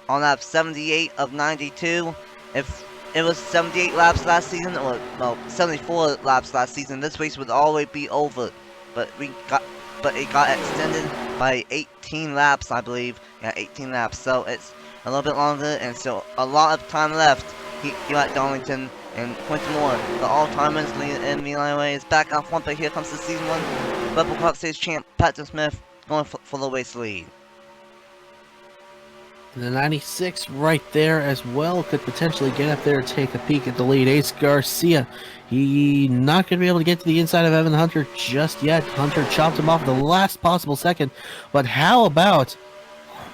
on lap 78 of 92. If it was 78 laps last season, or well, 74 laps last season, this race would already be over. But it got extended by 18 laps, I believe. Yeah, 18 laps. So it's a little bit longer, and so a lot of time left here at Darlington. And Quentin Moore, the all-timers in the NIRA, is back out front, but here comes the Season 1 Rebel Cup Stage champ, Patrick Smith, going for the race lead. The 96 right there as well could potentially get up there and take a peek at the lead. Ace Garcia, he not going to be able to get to the inside of Evan Hunter just yet. Hunter chopped him off the last possible second, but how about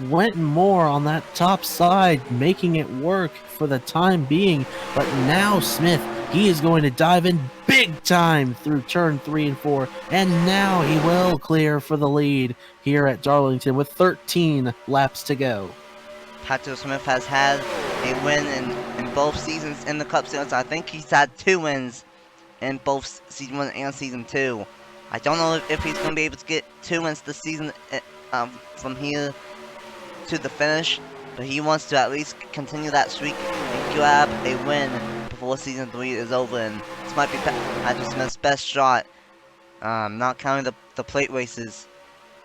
Quentin Moore on that top side, making it work for the time being? But now Smith, he is going to dive in big time through turn 3 and 4, and now he will clear for the lead here at Darlington with 13 laps to go. Patrick Smith has had a win in both seasons in the Cup Series. I think he's had 2 wins in both Season 1 and Season 2. I don't know if he's going to be able to get 2 wins this season from here to the finish, but he wants to at least continue that streak and grab a win before Season 3 is over, and this might be Patrick Smith's best shot, not counting the plate races,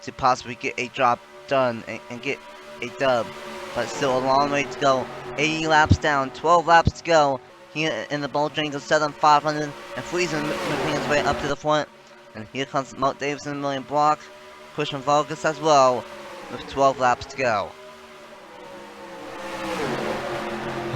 to possibly get a job done and get a dub. But still a long way to go. 80 laps down, 12 laps to go here in the Bojangles 7500, and Friesen moving his way up to the front. And here comes Mark Davidson, William Block, Christian Vargas as well, with 12 laps to go.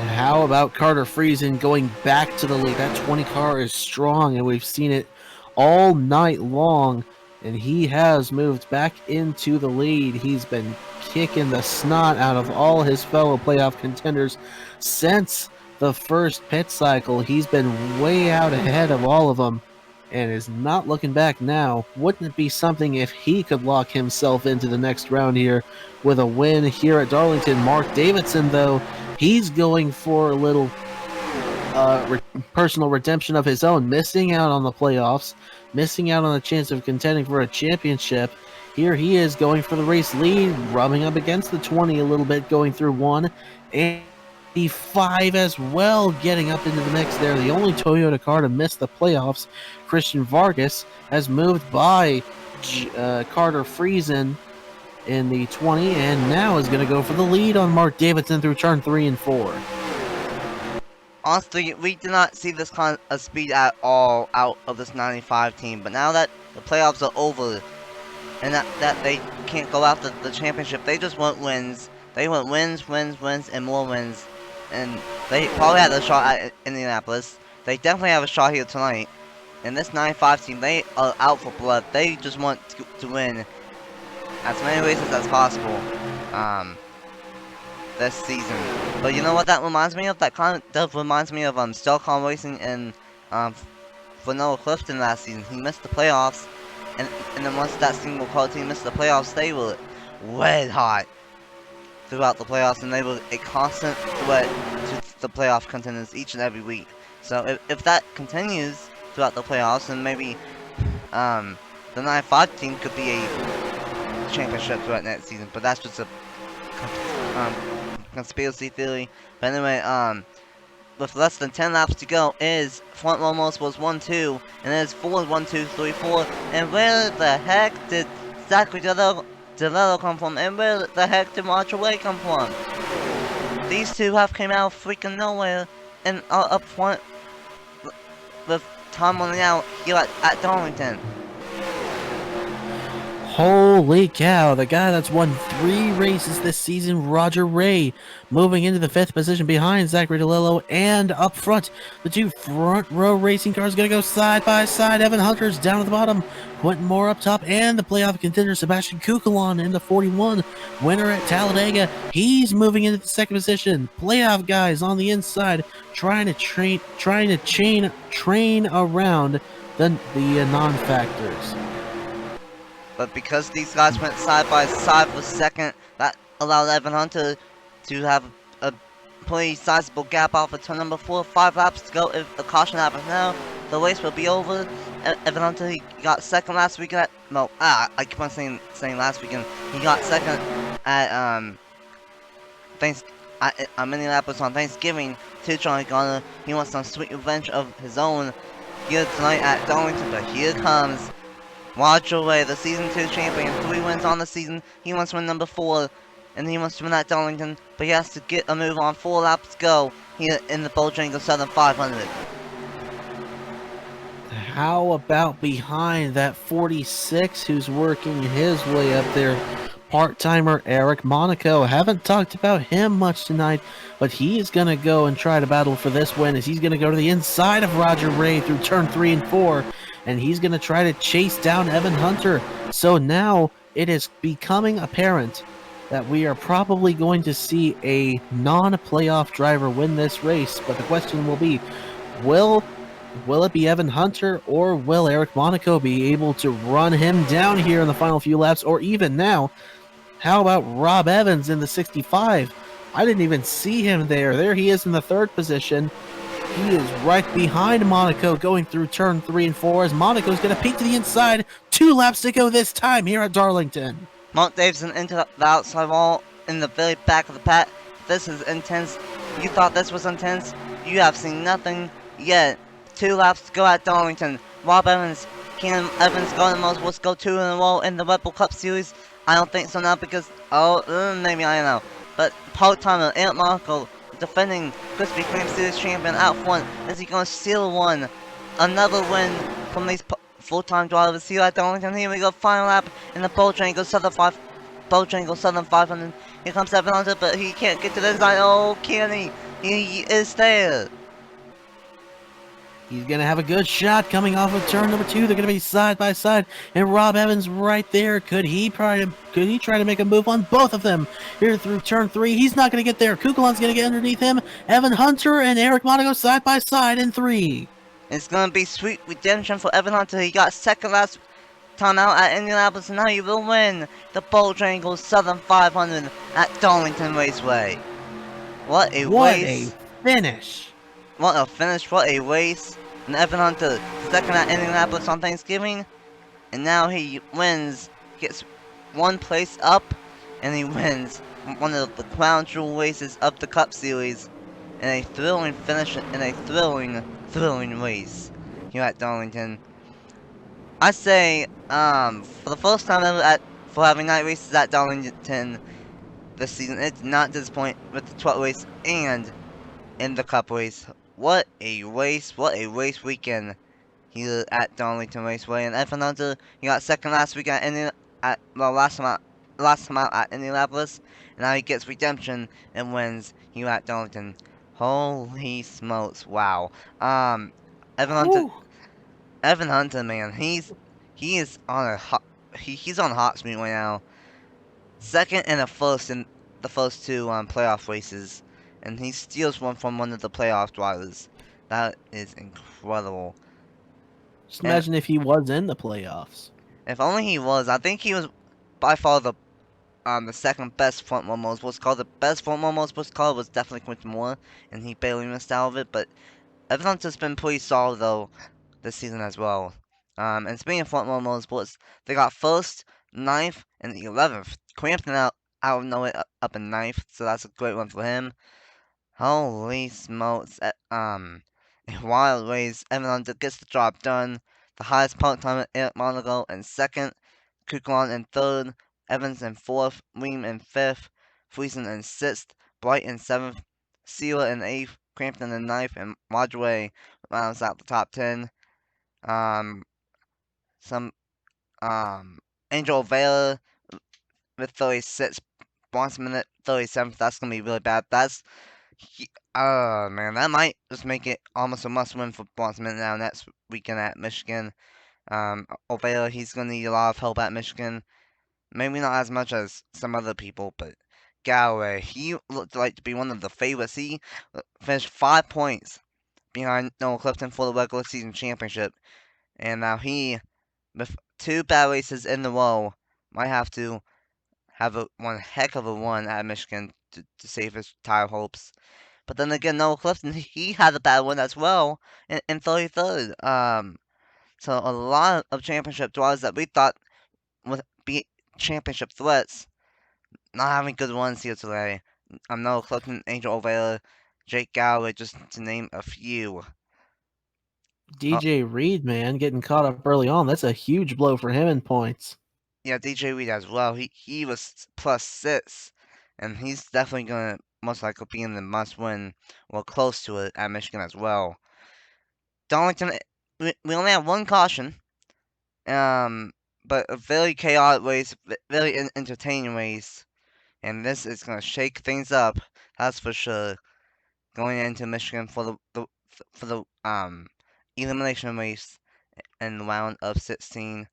How about Carter Friesen going back to the lead? That 20 car is strong, and we've seen it all night long, and he has moved back into the lead. He's been kicking the snot out of all his fellow playoff contenders since the first pit cycle. He's been way out ahead of all of them and is not looking back now. Wouldn't it be something if he could lock himself into the next round here with a win here at Darlington? Mark Davidson, though, he's going for a little personal redemption of his own, missing out on the playoffs, missing out on a chance of contending for a championship. Here he is going for the race lead, rubbing up against the 20 a little bit, going through 1, and the 5 as well, getting up into the mix there. The only Toyota car to miss the playoffs, Christian Vargas, has moved by Carter Friesen in the 20, and now is going to go for the lead on Mark Davidson through turn 3 and 4. Honestly, we did not see this kind of speed at all out of this 95 team, but now that the playoffs are over, and that they can't go after the championship, they just want wins. They want wins, and more wins. And they probably had a shot at Indianapolis. They definitely have a shot here tonight. And this 95 team, they are out for blood. They just want to win as many races as possible this season. But you know what that reminds me of? That kind of reminds me of Stelcon Racing and for Noah Clifton last season. He missed the playoffs. And then once that single car team missed the playoffs, they were red hot. throughout the playoffs, and they were a constant threat to the playoff contenders each and every week. So if that continues throughout the playoffs, then maybe the 9-5 team could be a championship threat next season. But that's just a conspiracy theory. But anyway, with less than 10 laps to go, is front almost was 1-2, and it is forward 1-2-3-4. And where the heck did Zachary DeLello come from? And where the heck did Roger Way come from? These two have came out of freaking nowhere and are up front with time running out here at Darlington. Holy cow, the guy that's won 3 races this season, Roger Ray, moving into the 5th position behind Zachary DeLillo, and up front, the 2 front row racing cars going to go side by side. Evan Hunter's down at the bottom, Quentin Moore up top, and the playoff contender Sebastian Kukulon in the 41, winner at Talladega. He's moving into the 2nd position. Playoff guys on the inside, trying to train around the non-factors. But because these guys went side by side for second, that allowed Evan Hunter to have a pretty sizable gap off of turn number 4. 5 laps to go. If the caution happens now, the race will be over. Evan Hunter, he got second last weekend at, I keep on saying last weekend. He got second at Minneapolis on Thanksgiving to Charlie Garner. He wants some sweet revenge of his own here tonight at Darlington, but here comes Roger Way, the Season 2 champion, 3 wins on the season. He wants to win number 4, and he wants to win at Darlington, but he has to get a move on 4 laps to go here in the Bojangles Southern 500. How about behind that 46 who's working his way up there? Part-timer Eric Monaco. Haven't talked about him much tonight, but he is going to go and try to battle for this win as he's going to go to the inside of Roger Ray through turn 3 and 4, and he's going to try to chase down Evan Hunter. So now it is becoming apparent that we are probably going to see a non-playoff driver win this race, but the question will be, will it be Evan Hunter, or will Eric Monaco be able to run him down here in the final few laps, or even now? How about Rob Evans in the 65? I didn't even see him there. There he is in the 3rd position. He is right behind Monaco going through turn 3 and 4 as Monaco's going to peek to the inside. 2 laps to go this time here at Darlington. Mark Davidson into the outside wall in the very back of the pack. This is intense. You thought this was intense? You have seen nothing yet. 2 laps to go at Darlington. Rob Evans, can Evans go the most? Let's go 2 in a row in the Red Bull Cup Series. I don't think so now because, maybe I don't know. But part-timer Eric Monaco, defending Krispy Kreme Series champion out front. Is he going to steal one? Another win from these full-time drivers here at Darlington. Here we go, final lap in the Bojangles Southern 500. Here comes Evan Hunter, but he can't get to the inside. Oh, can he? He is there. He's going to have a good shot coming off of turn number 2. They're going to be side by side. And Rob Evans right there. Could he try to make a move on both of them here through turn 3? He's not going to get there. Kukulon's going to get underneath him. Evan Hunter and Eric Monaco side by side in 3. It's going to be sweet redemption for Evan Hunter. He got second last time out at Indianapolis, and now he will win the Bojangles Southern 500 at Darlington Raceway. What a finish. What a finish, what a race. And Evan Hunter, second at Indianapolis on Thanksgiving. And now he wins, gets 1 place up, and he wins one of the crown jewel races of the Cup Series. In a thrilling finish, in a thrilling race here at Darlington. I say, for the first time ever for having night races at Darlington this season, it did not disappoint with the 12th race and in the Cup race. What a race weekend here at Darlington Raceway. And Evan Hunter, he got second last week at last time out at Indianapolis, and now he gets redemption and wins here at Darlington. Holy smokes! Wow. Evan Hunter, man, he is on he's on hot streak right now. Second and a first in the first 2 playoff races. And he steals one from one of the playoff drivers. That is incredible. Just imagine if he was in the playoffs. If only he was. I think he was by far the the second best front row motorsports car. The best front row motorsports car was definitely Quentin Moore, and he barely missed out of it. But Evan Hunter's been pretty solid though this season as well. And speaking of front row motorsports, they got first, 9th, and 11th. Crampton out of nowhere up in 9th, so that's a great one for him. Holy smokes! A wild race. Evan Hunter gets the job done. The highest park time at Eric Monaco in 2nd, Kukulon in 3rd, Evans in 4th, Ream in 5th, Friesen in 6th, Bright in 7th, Sealer in 8th, Crampton in 9th, and Modway rounds out the top 10. Angel Vela with 36, Bronson at 37th. That's gonna be really bad. Man, that might just make it almost a must-win for Bronson now next weekend at Michigan. Ovela, he's gonna need a lot of help at Michigan. Maybe not as much as some other people, but Galloway, he looked like to be one of the favorites. He finished 5 points behind Noah Clifton for the regular season championship, and now he, with 2 bad races in a row, might have to have one heck of a run at Michigan to save his tire hopes. But then again, Noah Clifton, he had a bad one as well in 33rd. So a lot of championship drivers that we thought would be championship threats, not having good runs here today. Noah Clifton, Angel Ovela, Jake Galloway, just to name a few. DJ Reed, man, getting caught up early on. That's a huge blow for him in points. Yeah, DJ Reed as well. He was +6, and he's definitely gonna most likely be in the must-win, or close to it, at Michigan as well. Darlington, we only have 1 caution, but a very chaotic race, very entertaining race, and this is gonna shake things up. That's for sure. Going into Michigan for the elimination race in the round of 16.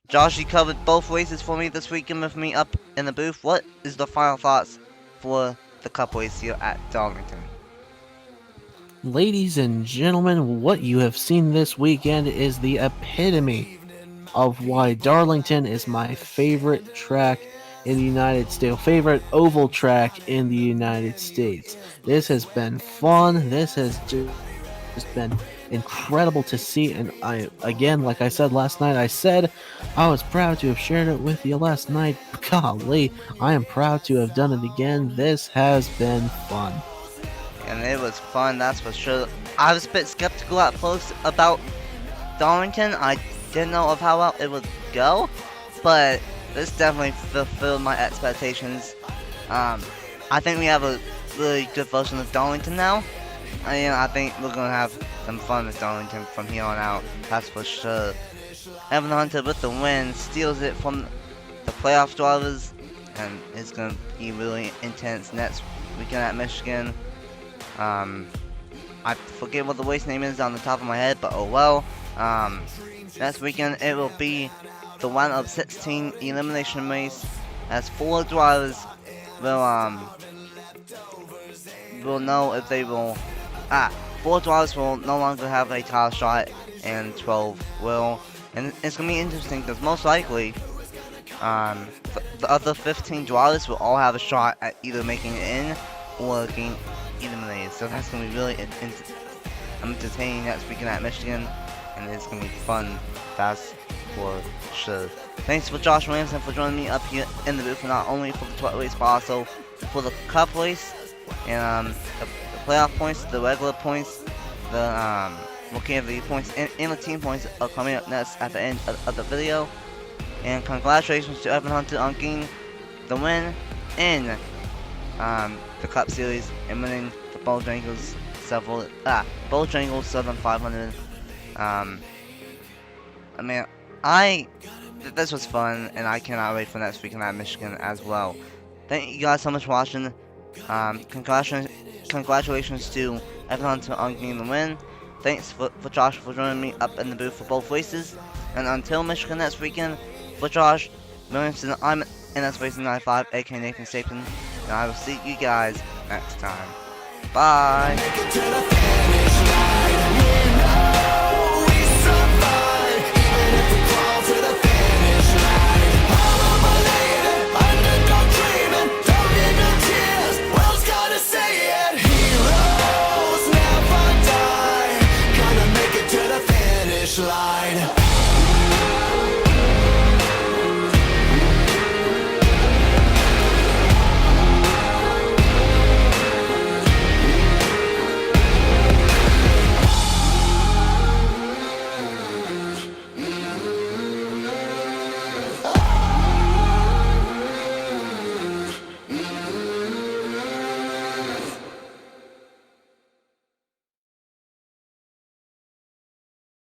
Josh, you covered both races for me this weekend with me up in the booth. What is the final thoughts for the Cup race here at Darlington? Ladies and gentlemen, what you have seen this weekend is the epitome of why Darlington is my favorite track in the United States, favorite oval track in the United States. This has been fun. This has just been incredible to see, and I, again, like I said last night, I said I was proud to have shared it with you last night. Golly, I am proud to have done it again. This has been fun. And it was fun, that's for sure. I was a bit skeptical at first about Darlington. I didn't know of how well it would go, but this definitely fulfilled my expectations. I think we have a really good version of Darlington now. I think we're going to have some fun with Darlington from here on out, that's for sure. Evan Hunter with the win, steals it from the playoff drivers, and it's going to be really intense next weekend at Michigan. I forget what the race name is on the top of my head, but oh well. Next weekend it will be the round of 16 elimination race, as 4 drivers will know if they will. 4 drivers will no longer have a title shot, and 12 will. And it's gonna be interesting because most likely, the other 15 drivers will all have a shot at either making it in or getting eliminated. So that's gonna be really entertaining next weekend at Michigan, and it's gonna be fun. That's for sure. Thanks for Josh Williamson for joining me up here in the booth, not only for the 12th race, but also for the Cup race and the playoff points, the regular points, the Rookie of the Year points, and the team points are coming up next at the end of the video. And congratulations to Evan Hunter on getting the win in the Cup Series and winning the Bojangles Bojangles Southern 500. This was fun, and I cannot wait for next weekend at Michigan as well. Thank you guys so much for watching. Congratulations to Evan Hunter on getting the win. Thanks for Josh for joining me up in the booth for both races. And until Michigan next weekend, for Josh Williamson, I'm NSRacing95 AKA Nathan Stapleton, and I will see you guys next time. Bye!